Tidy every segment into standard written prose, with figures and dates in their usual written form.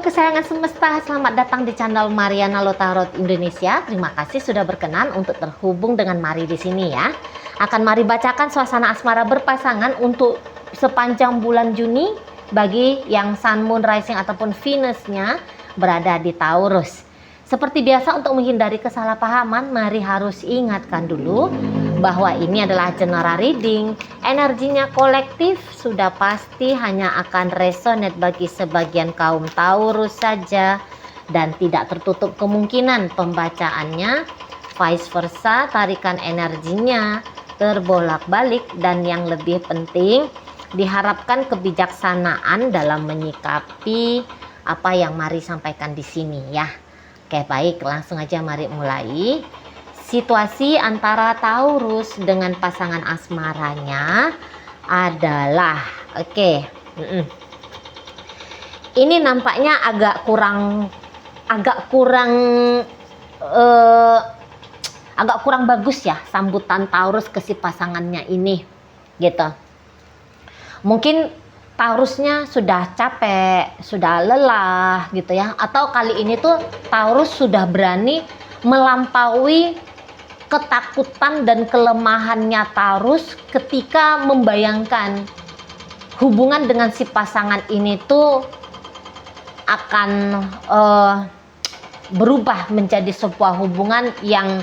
kesayangan semesta, selamat datang di channel Mariana Lotarot Indonesia. Terima kasih sudah berkenan untuk terhubung dengan Mari di sini ya. Akan Mari bacakan suasana asmara berpasangan untuk sepanjang bulan Juni bagi yang Sun, Moon, Rising ataupun Venusnya berada di Taurus. Seperti biasa untuk menghindari kesalahpahaman, Mari harus ingatkan dulu bahwa ini adalah general reading. Energinya kolektif sudah pasti hanya akan resonate bagi sebagian kaum Taurus saja dan tidak tertutup kemungkinan pembacaannya vice versa, tarikan energinya terbolak-balik, dan yang lebih penting diharapkan kebijaksanaan dalam menyikapi apa yang Mari sampaikan di sini ya. Oke, baik, langsung aja mari mulai. Situasi antara Taurus dengan pasangan asmaranya adalah ini nampaknya agak kurang bagus ya sambutan Taurus ke si pasangannya ini gitu. Mungkin Taurusnya sudah capek, sudah lelah gitu ya, atau kali ini tuh Taurus sudah berani melampaui ketakutan dan kelemahannya Taurus ketika membayangkan hubungan dengan si pasangan ini tuh akan berubah menjadi sebuah hubungan yang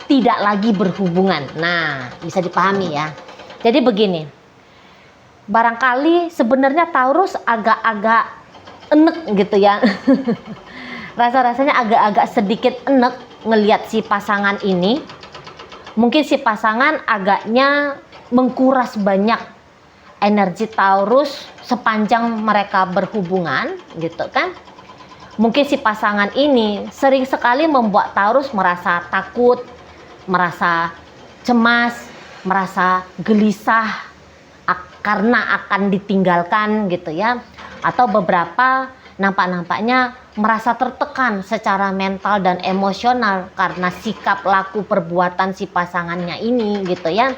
tidak lagi berhubungan. Nah, bisa dipahami ya. Jadi begini, barangkali sebenarnya Taurus agak-agak enek gitu ya. Rasa-rasanya agak-agak sedikit enek ngelihat si pasangan ini. Mungkin si pasangan agaknya mengkuras banyak energi Taurus sepanjang mereka berhubungan gitu kan. Mungkin si pasangan ini sering sekali membuat Taurus merasa takut, merasa cemas, merasa gelisah karena akan ditinggalkan gitu ya, atau beberapa nampaknya merasa tertekan secara mental dan emosional karena sikap laku perbuatan si pasangannya ini gitu ya.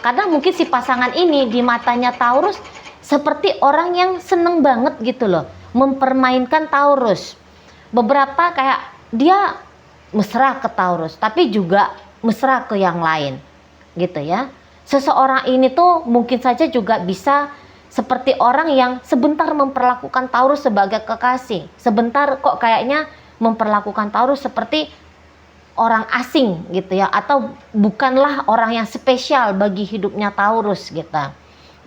Karena mungkin si pasangan ini di matanya Taurus seperti orang yang seneng banget gitu loh mempermainkan Taurus. Beberapa kayak dia mesra ke Taurus tapi juga mesra ke yang lain gitu ya. Seseorang ini tuh mungkin saja juga bisa seperti orang yang sebentar memperlakukan Taurus sebagai kekasih, sebentar kok kayaknya memperlakukan Taurus seperti orang asing gitu ya, atau bukanlah orang yang spesial bagi hidupnya Taurus gitu.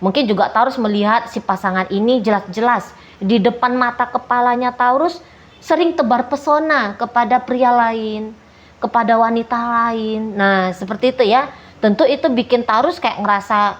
Mungkin juga Taurus melihat si pasangan ini jelas-jelas di depan mata kepalanya Taurus sering tebar pesona kepada pria lain, kepada wanita lain. Nah, seperti itu ya. Tentu itu bikin Taurus kayak ngerasa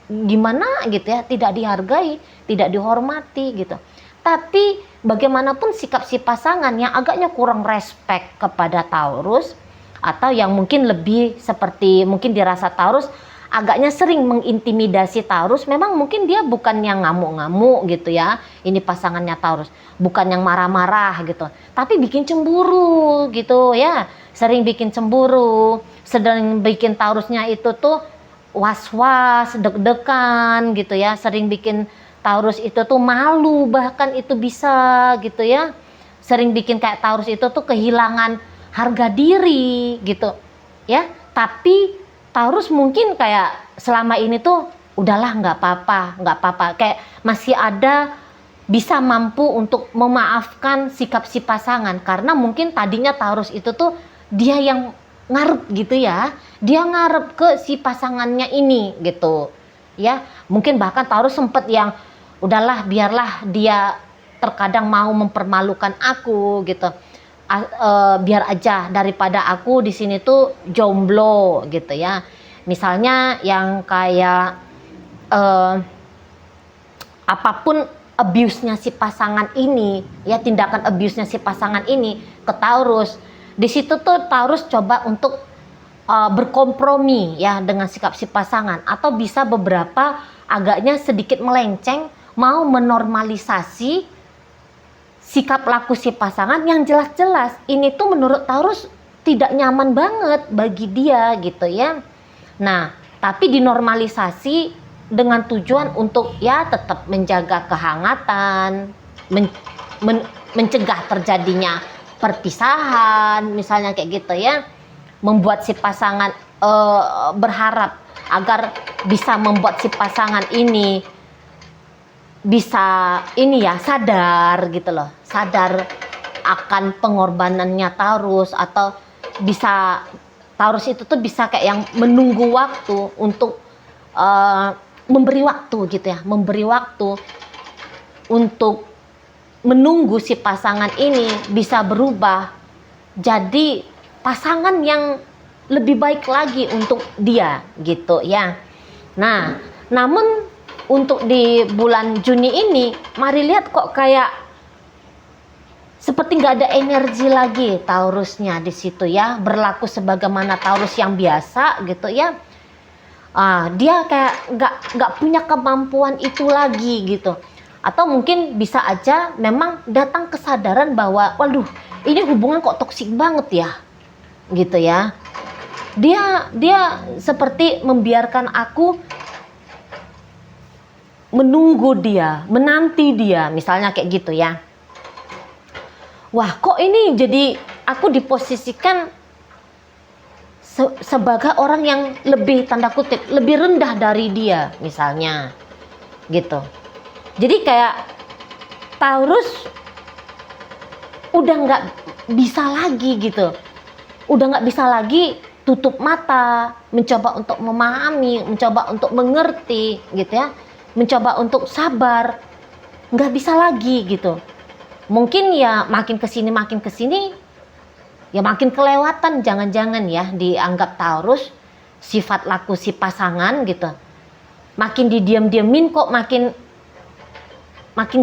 gimana gitu ya, tidak dihargai, tidak dihormati gitu. Tapi bagaimanapun sikap si pasangan yang agaknya kurang respect kepada Taurus, atau yang mungkin lebih seperti mungkin dirasa Taurus agaknya sering mengintimidasi Taurus. Memang mungkin dia bukan yang ngamuk-ngamuk gitu ya, ini pasangannya Taurus, bukan yang marah-marah gitu, tapi bikin cemburu gitu ya, sering bikin cemburu, sedang bikin Taurusnya itu tuh was-was, deg-degan gitu ya, sering bikin Taurus itu tuh malu, bahkan itu bisa gitu ya, sering bikin kayak Taurus itu tuh kehilangan harga diri gitu ya. Tapi Taurus mungkin kayak selama ini tuh udahlah, nggak apa-apa, kayak masih ada bisa mampu untuk memaafkan sikap si pasangan, karena mungkin tadinya Taurus itu tuh dia yang ngarep gitu ya, dia ngarep ke si pasangannya ini gitu ya. Mungkin bahkan Taurus sempet yang udahlah, biarlah dia terkadang mau mempermalukan aku gitu, biar aja daripada aku di sini tuh jomblo gitu ya. Misalnya yang kayak apapun abuse-nya si pasangan ini ya, tindakan abuse-nya si pasangan ini ke Taurus, di situ tuh Taurus coba untuk berkompromi ya dengan sikap si pasangan, atau bisa beberapa agaknya sedikit melenceng, mau menormalisasi sikap laku si pasangan yang jelas-jelas ini tuh menurut Taurus tidak nyaman banget bagi dia gitu ya. Nah, tapi dinormalisasi dengan tujuan untuk ya tetap menjaga kehangatan, mencegah terjadinya perpisahan, misalnya kayak gitu ya. Membuat si pasangan berharap agar bisa membuat si pasangan ini bisa sadar gitu loh, sadar akan pengorbanannya Taurus, atau bisa Taurus itu tuh bisa kayak yang menunggu waktu untuk memberi waktu gitu ya, memberi waktu untuk menunggu si pasangan ini bisa berubah jadi pasangan yang lebih baik lagi untuk dia gitu ya. Nah, namun untuk di bulan Juni ini, mari lihat kok kayak seperti nggak ada energi lagi Taurusnya di situ ya, berlaku sebagaimana Taurus yang biasa gitu ya. Dia kayak nggak punya kemampuan itu lagi gitu. Atau mungkin bisa aja memang datang kesadaran bahwa waduh, ini hubungan kok toksik banget ya gitu ya. Dia seperti membiarkan aku menunggu dia, menanti dia, misalnya kayak gitu ya. Wah, kok ini jadi aku diposisikan sebagai orang yang lebih, tanda kutip, lebih rendah dari dia misalnya gitu. Jadi kayak Taurus udah nggak bisa lagi gitu, udah nggak bisa lagi tutup mata, mencoba untuk memahami, mencoba untuk mengerti gitu ya, mencoba untuk sabar, nggak bisa lagi gitu. Mungkin ya makin kesini ya makin kelewatan, jangan-jangan ya dianggap Taurus sifat laku si pasangan gitu, makin didiam-diamin kok makin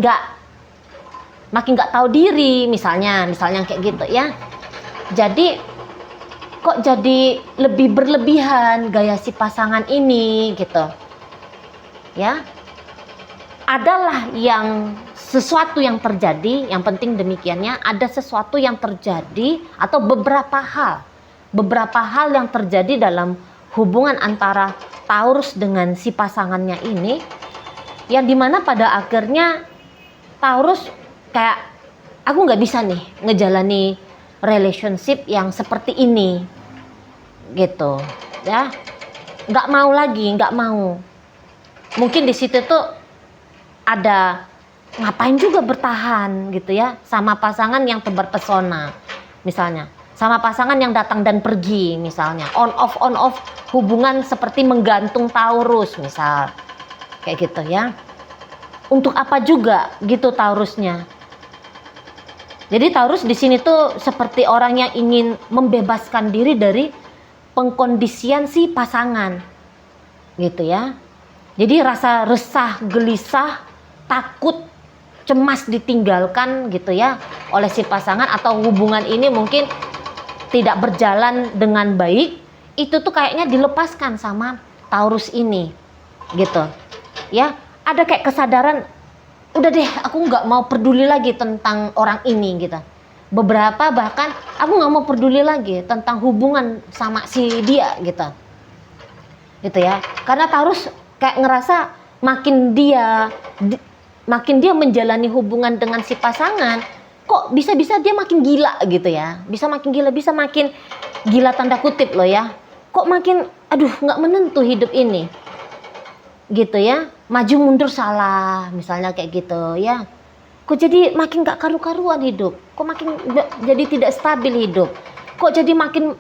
nggak tahu diri, misalnya kayak gitu ya. Jadi kok jadi lebih berlebihan gaya si pasangan ini gitu ya. Adalah yang sesuatu yang terjadi, yang penting demikiannya, ada sesuatu yang terjadi atau beberapa hal yang terjadi dalam hubungan antara Taurus dengan si pasangannya ini, yang dimana pada akhirnya Taurus kayak aku nggak bisa nih ngejalani relationship yang seperti ini gitu ya, nggak mau. Mungkin di situ tuh ada ngapain juga bertahan gitu ya sama pasangan yang tebar pesona, misalnya sama pasangan yang datang dan pergi, misalnya on off hubungan seperti menggantung Taurus misal kayak gitu ya. Untuk apa juga gitu Taurusnya. Jadi Taurus di sini tuh seperti orang yang ingin membebaskan diri dari pengkondisian si pasangan gitu ya. Jadi rasa resah, gelisah, takut, cemas ditinggalkan gitu ya oleh si pasangan, atau hubungan ini mungkin tidak berjalan dengan baik, itu tuh kayaknya dilepaskan sama Taurus ini gitu ya. Ada kayak kesadaran, udah deh aku nggak mau peduli lagi tentang orang ini gitu. Beberapa bahkan aku nggak mau peduli lagi tentang hubungan sama si dia gitu ya. Karena Taurus kayak ngerasa makin dia menjalani hubungan dengan si pasangan, kok bisa-bisa dia makin gila gitu ya, bisa makin gila tanda kutip loh ya. Kok makin aduh nggak menentu hidup ini gitu ya, maju mundur salah misalnya kayak gitu ya. Kok jadi makin gak karu-karuan hidup, kok makin jadi tidak stabil hidup, kok jadi makin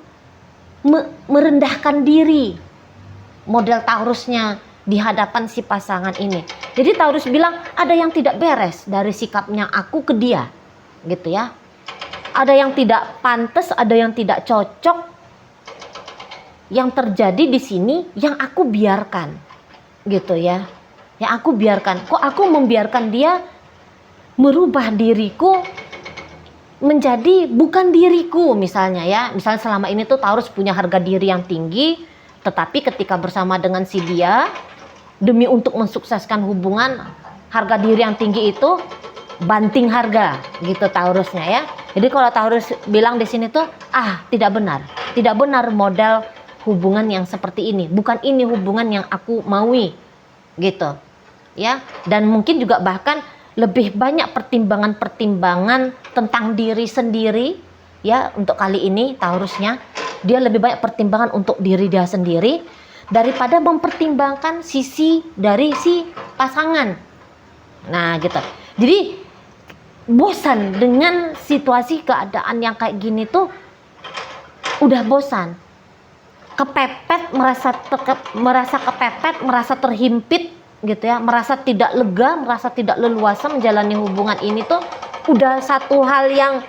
merendahkan diri model Taurusnya di hadapan si pasangan ini. Jadi Taurus bilang ada yang tidak beres dari sikapnya aku ke dia gitu ya, ada yang tidak pantas, ada yang tidak cocok yang terjadi di sini, yang aku biarkan gitu ya, yang aku biarkan. Kok aku membiarkan dia merubah diriku menjadi bukan diriku misalnya ya. Misalnya selama ini tuh Taurus punya harga diri yang tinggi, tetapi ketika bersama dengan si dia, demi untuk mensukseskan hubungan, harga diri yang tinggi itu banting harga gitu Taurusnya ya. Jadi kalau Taurus bilang di sini tuh tidak benar model hubungan yang seperti ini, bukan ini hubungan yang aku maui gitu ya. Dan mungkin juga bahkan lebih banyak pertimbangan-pertimbangan tentang diri sendiri ya. Untuk kali ini Taurusnya dia lebih banyak pertimbangan untuk diri dia sendiri daripada mempertimbangkan sisi dari si pasangan. Nah gitu. Jadi bosan dengan situasi keadaan yang kayak gini tuh, udah bosan, kepepet, merasa kepepet, merasa terhimpit gitu ya, merasa tidak lega, merasa tidak leluasa menjalani hubungan ini tuh udah satu hal yang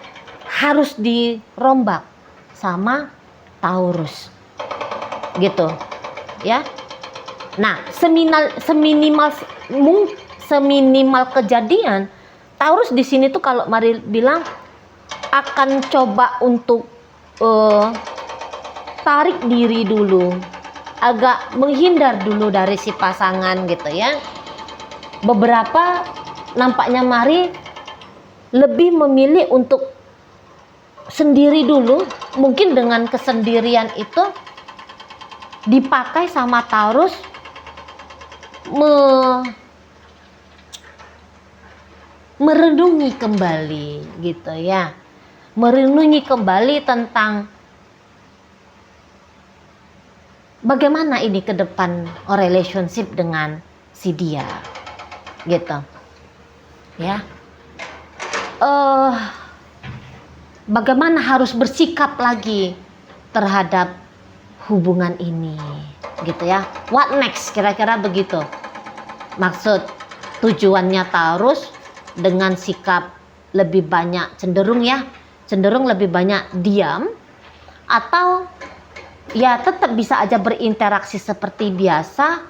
harus dirombak sama Taurus gitu ya. Nah, seminimal kejadian Taurus di sini tuh kalau Mari bilang akan coba untuk tarik diri dulu, agak menghindar dulu dari si pasangan gitu ya. Beberapa nampaknya Mari lebih memilih untuk sendiri dulu. Mungkin dengan kesendirian itu dipakai sama Taurus merenungi kembali gitu ya, merenungi kembali tentang bagaimana ini ke depan relationship dengan si dia gitu ya. Bagaimana harus bersikap lagi terhadap hubungan ini gitu ya. What next, kira-kira begitu maksud tujuannya Taurus dengan sikap lebih banyak cenderung lebih banyak diam, atau ya tetap bisa aja berinteraksi seperti biasa,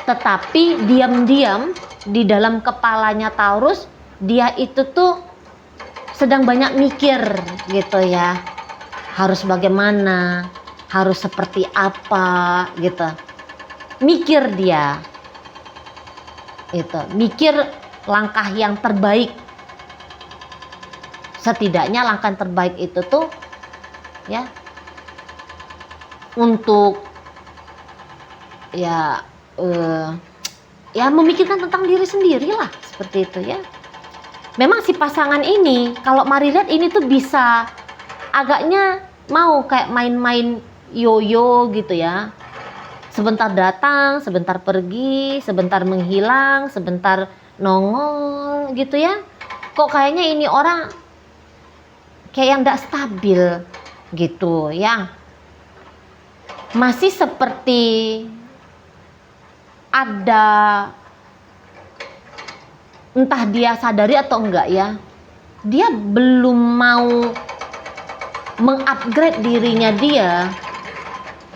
tetapi diam-diam di dalam kepalanya Taurus dia itu tuh sedang banyak mikir gitu ya, harus bagaimana, harus seperti apa gitu, mikir dia itu, mikir langkah yang terbaik. Setidaknya langkah terbaik itu tuh ya untuk ya memikirkan tentang diri sendiri lah, seperti itu ya. Memang si pasangan ini kalau Mari lihat ini tuh bisa agaknya mau kayak main-main yoyo gitu ya. Sebentar datang, sebentar pergi, sebentar menghilang, sebentar nongol gitu ya. Kok kayaknya ini orang kayak yang tidak stabil gitu ya. Masih seperti ada, entah dia sadari atau enggak ya, dia belum mau mengupgrade dirinya dia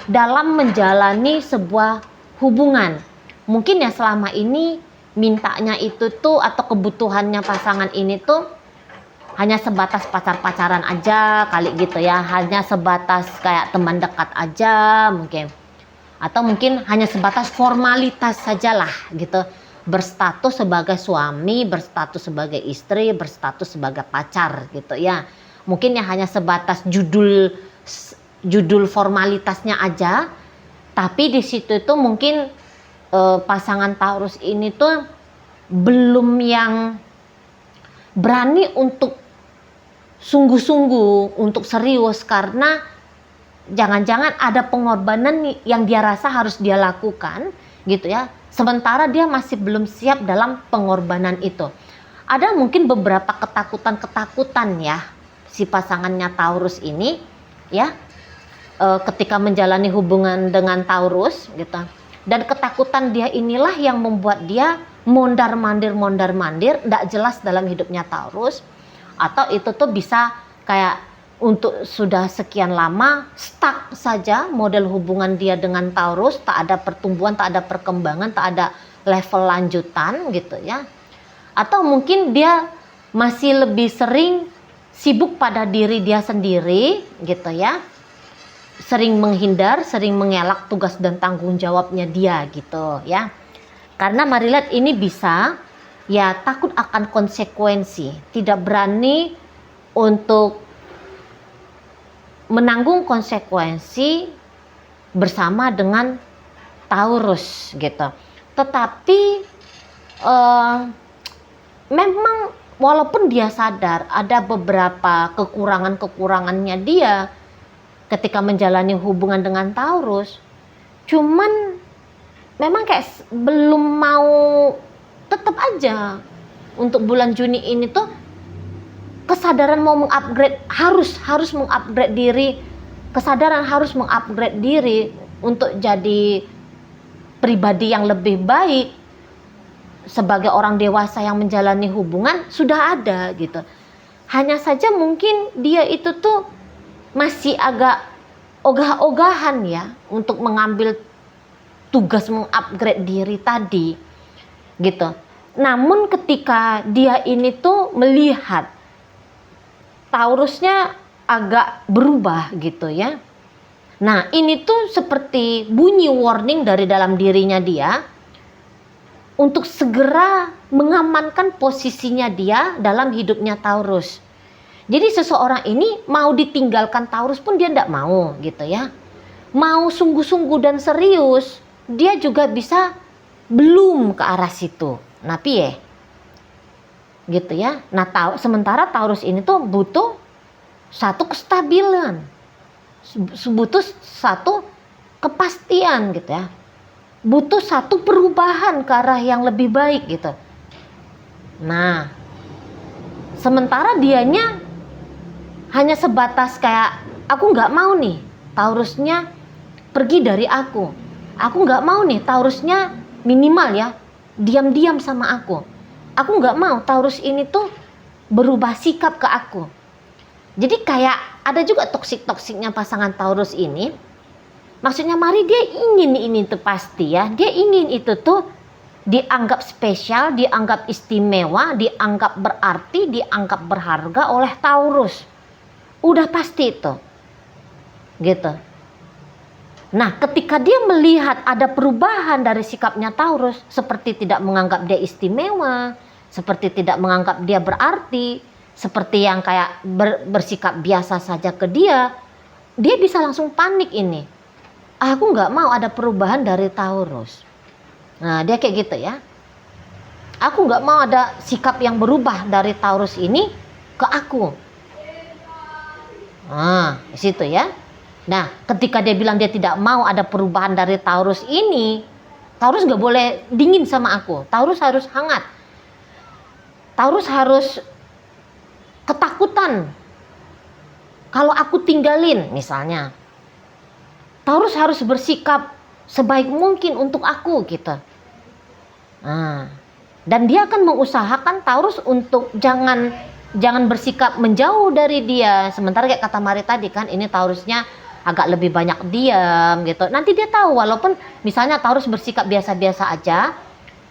dalam menjalani sebuah hubungan. Mungkin ya selama ini mintanya itu tuh, atau kebutuhannya pasangan ini tuh hanya sebatas pacar-pacaran aja kali gitu ya, hanya sebatas kayak teman dekat aja mungkin, atau mungkin hanya sebatas formalitas sajalah gitu, berstatus sebagai suami, berstatus sebagai istri, berstatus sebagai pacar gitu ya. Mungkin ya hanya sebatas judul formalitasnya aja, tapi di situ tuh mungkin pasangan Taurus ini tuh belum yang berani untuk sungguh-sungguh, untuk serius, karena jangan-jangan ada pengorbanan yang dia rasa harus dia lakukan gitu ya, sementara dia masih belum siap dalam pengorbanan itu. Ada mungkin beberapa ketakutan ya si pasangannya Taurus ini ya, ketika menjalani hubungan dengan Taurus gitu. Dan ketakutan dia inilah yang membuat dia mondar-mandir, tidak jelas dalam hidupnya Taurus. Atau itu tuh bisa kayak untuk sudah sekian lama stuck saja model hubungan dia dengan Taurus, tak ada pertumbuhan, tak ada perkembangan, tak ada level lanjutan gitu ya. Atau mungkin dia masih lebih sering sibuk pada diri dia sendiri gitu ya, sering menghindar, sering mengelak tugas dan tanggung jawabnya dia gitu ya. Karena Mari lihat ini bisa ya takut akan konsekuensi, tidak berani untuk menanggung konsekuensi bersama dengan Taurus gitu. Tetapi memang walaupun dia sadar ada beberapa kekurangannya dia ketika menjalani hubungan dengan Taurus, cuman memang kayak belum mau, tetap aja untuk bulan Juni ini tuh kesadaran mau mengupgrade, harus mengupgrade diri, kesadaran harus mengupgrade diri untuk jadi pribadi yang lebih baik sebagai orang dewasa yang menjalani hubungan sudah ada gitu. Hanya saja mungkin dia itu tuh masih agak ogah-ogahan ya untuk mengambil tugas mengupgrade diri tadi gitu. Namun ketika dia ini tuh melihat Taurusnya agak berubah gitu ya. Nah, ini tuh seperti bunyi warning dari dalam dirinya dia untuk segera mengamankan posisinya dia dalam hidupnya Taurus. Jadi seseorang ini mau ditinggalkan Taurus pun dia tidak mau gitu ya. Mau sungguh-sungguh dan serius, dia juga bisa belum ke arah situ. Nah, piye? Gitu ya. Nah, sementara Taurus ini tuh butuh satu kestabilan. Butuh satu kepastian gitu ya. Butuh satu perubahan ke arah yang lebih baik gitu. Nah, sementara dianya hanya sebatas kayak aku nggak mau nih Taurusnya pergi dari aku. Aku nggak mau nih Taurusnya minimal ya diam-diam sama aku. Aku nggak mau Taurus ini tuh berubah sikap ke aku. Jadi kayak ada juga toksik-toksiknya pasangan Taurus ini. Maksudnya mari dia ingin ini tuh pasti ya. Dia ingin itu tuh dianggap spesial, dianggap istimewa, dianggap berarti, dianggap berharga oleh Taurus. Udah pasti itu gitu. Nah, ketika dia melihat ada perubahan dari sikapnya Taurus, seperti tidak menganggap dia istimewa, seperti tidak menganggap dia berarti, seperti yang kayak bersikap biasa saja ke dia bisa langsung panik ini. Aku nggak mau ada perubahan dari Taurus. Nah, dia kayak gitu ya. Aku nggak mau ada sikap yang berubah dari Taurus ini ke aku. Nah, di situ ya. Nah, ketika dia bilang dia tidak mau ada perubahan dari Taurus ini, Taurus nggak boleh dingin sama aku. Taurus harus hangat. Taurus harus ketakutan kalau aku tinggalin misalnya. Taurus harus bersikap sebaik mungkin untuk aku gitu. Nah, dan dia akan mengusahakan Taurus untuk jangan bersikap menjauh dari dia. Sementara kayak kata Mari tadi kan, ini Taurusnya agak lebih banyak diam gitu. Nanti dia tahu walaupun misalnya Taurus bersikap biasa-biasa aja,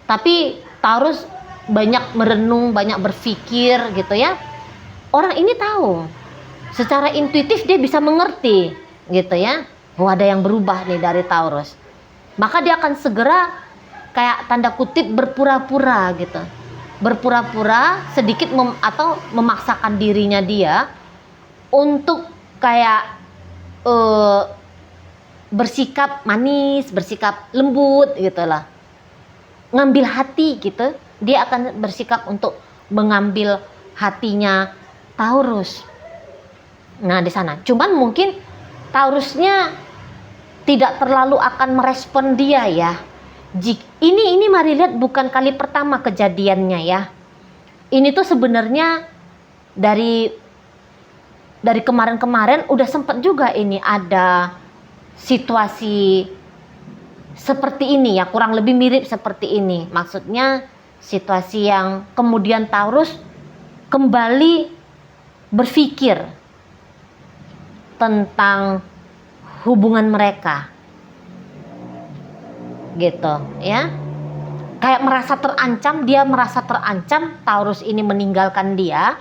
tapi Taurus banyak merenung, banyak berpikir gitu ya. Orang ini tahu. Secara intuitif dia bisa mengerti gitu ya. Oh, ada yang berubah nih dari Taurus. Maka dia akan segera kayak tanda kutip berpura-pura gitu. Berpura-pura sedikit atau memaksakan dirinya dia untuk kayak bersikap manis, bersikap lembut gitulah. Ngambil hati gitu. Dia akan bersikap untuk mengambil hatinya Taurus. Nah, di sana. Cuman mungkin Taurusnya tidak terlalu akan merespon dia ya. Ini mari lihat bukan kali pertama kejadiannya ya. Ini tuh sebenarnya dari kemarin-kemarin udah sempat juga ini ada situasi seperti ini ya, kurang lebih mirip seperti ini. Maksudnya situasi yang kemudian Taurus kembali berpikir tentang hubungan mereka gitu ya, kayak dia merasa terancam Taurus ini meninggalkan dia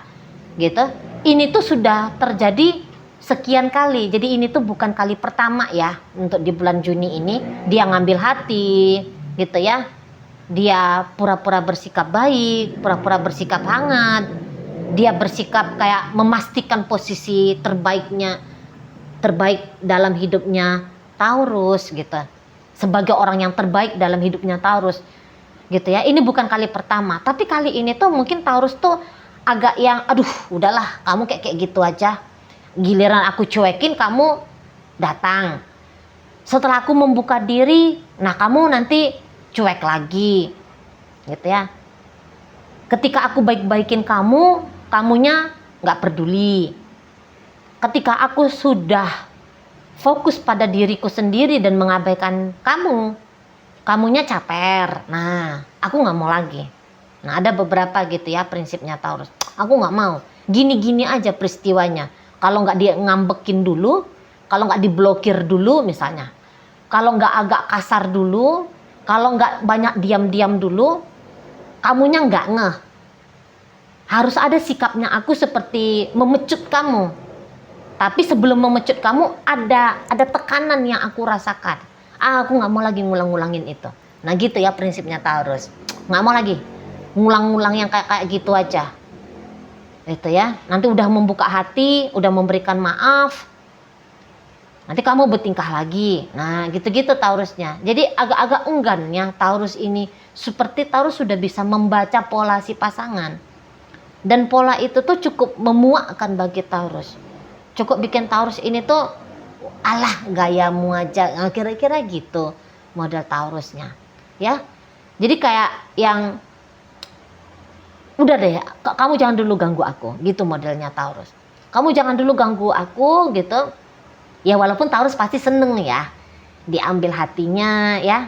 gitu. Ini tuh sudah terjadi sekian kali, jadi ini tuh bukan kali pertama ya untuk di bulan Juni ini dia ngambil hati gitu ya. Dia pura-pura bersikap baik, pura-pura bersikap hangat, dia bersikap kayak memastikan posisi terbaik dalam hidupnya Taurus gitu. Sebagai orang yang terbaik dalam hidupnya Taurus. gitu ya. Ini bukan kali pertama, tapi kali ini tuh mungkin Taurus tuh agak yang aduh udahlah kamu kayak gitu aja, giliran aku cuekin kamu datang, setelah aku membuka diri nah kamu nanti cuek lagi gitu ya. Ketika aku baik-baikin kamu, kamunya nggak peduli. Ketika aku sudah fokus pada diriku sendiri dan mengabaikan kamu, kamunya caper. Nah, aku nggak mau lagi. Nah, ada beberapa gitu ya prinsipnya Taurus. Aku nggak mau. Gini-gini aja peristiwanya. Kalau nggak dia ngambekin dulu, kalau nggak diblokir dulu misalnya, kalau nggak agak kasar dulu, kalau nggak banyak diam-diam dulu, kamunya nggak ngeh. Harus ada sikapnya aku seperti memecut kamu. Tapi sebelum memecut kamu ada tekanan yang aku rasakan. Aku nggak mau lagi ngulang-ngulangin itu. Nah gitu ya prinsipnya Taurus. Nggak mau lagi ngulang-ngulang yang kayak gitu aja. Itu ya. Nanti udah membuka hati, udah memberikan maaf, nanti kamu bertingkah lagi. Nah gitu-gitu Taurusnya. Jadi agak-agak enggannya Taurus ini, seperti Taurus sudah bisa membaca pola si pasangan. Dan pola itu tuh cukup memuakkan bagi Taurus. Cukup bikin Taurus ini tuh alah gayamu aja. Nah, kira-kira gitu model Taurusnya. Ya. Jadi kayak yang udah deh, kamu jangan dulu ganggu aku. Gitu modelnya Taurus. Kamu jangan dulu ganggu aku gitu. Ya walaupun Taurus pasti seneng ya, diambil hatinya ya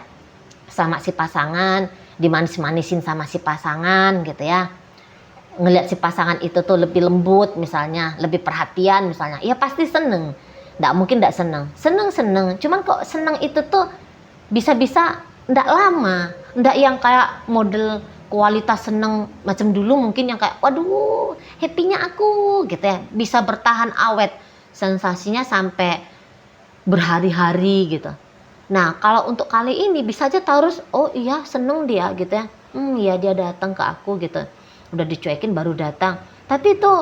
sama si pasangan, dimanis-manisin sama si pasangan gitu ya. Ngelihat si pasangan itu tuh lebih lembut misalnya, lebih perhatian misalnya, ya pasti seneng. Nggak mungkin nggak seneng. Seneng. Cuman kok seneng itu tuh bisa-bisa nggak lama, nggak yang kayak model kualitas seneng macam dulu mungkin yang kayak waduh happy-nya aku gitu ya, bisa bertahan awet sensasinya sampai berhari-hari gitu. Nah kalau untuk kali ini bisa aja Taurus, oh iya seneng dia gitu ya, iya dia datang ke aku gitu, udah dicuekin baru datang. Tapi itu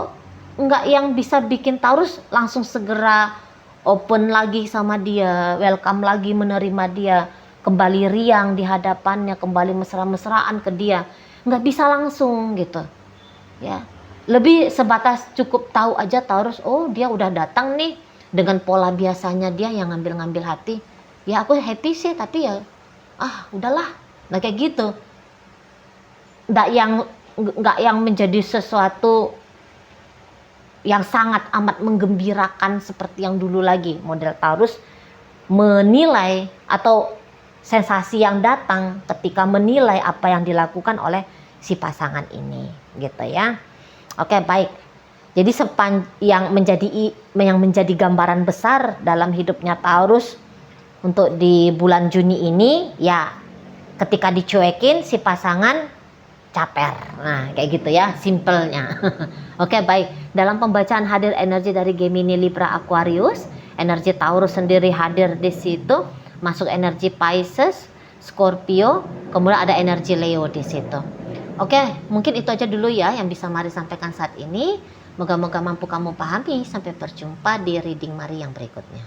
nggak yang bisa bikin Taurus langsung segera open lagi sama dia, welcome lagi, menerima dia, kembali riang di hadapannya, kembali mesra-mesraan ke dia. Nggak bisa langsung gitu ya. Lebih sebatas cukup tahu aja Taurus, oh dia udah datang nih dengan pola biasanya dia yang ngambil-ngambil hati. Ya aku happy sih, tapi ya udahlah. Nah kayak gitu. Nggak yang menjadi sesuatu yang sangat amat menggembirakan seperti yang dulu lagi. Model Taurus menilai atau sensasi yang datang ketika menilai apa yang dilakukan oleh si pasangan ini gitu ya. Oke baik. Jadi yang menjadi gambaran besar dalam hidupnya Taurus untuk di bulan Juni ini ya, ketika dicuekin si pasangan caper. Nah kayak gitu ya simpelnya. Oke baik. Dalam pembacaan hadir energi dari Gemini, Libra, Aquarius, energi Taurus sendiri hadir di situ, masuk energi Pisces, Scorpio, kemudian ada energi Leo di situ. Oke, mungkin itu aja dulu ya yang bisa Mari sampaikan saat ini. Moga-moga mampu kamu pahami. Sampai berjumpa di reading Mari yang berikutnya.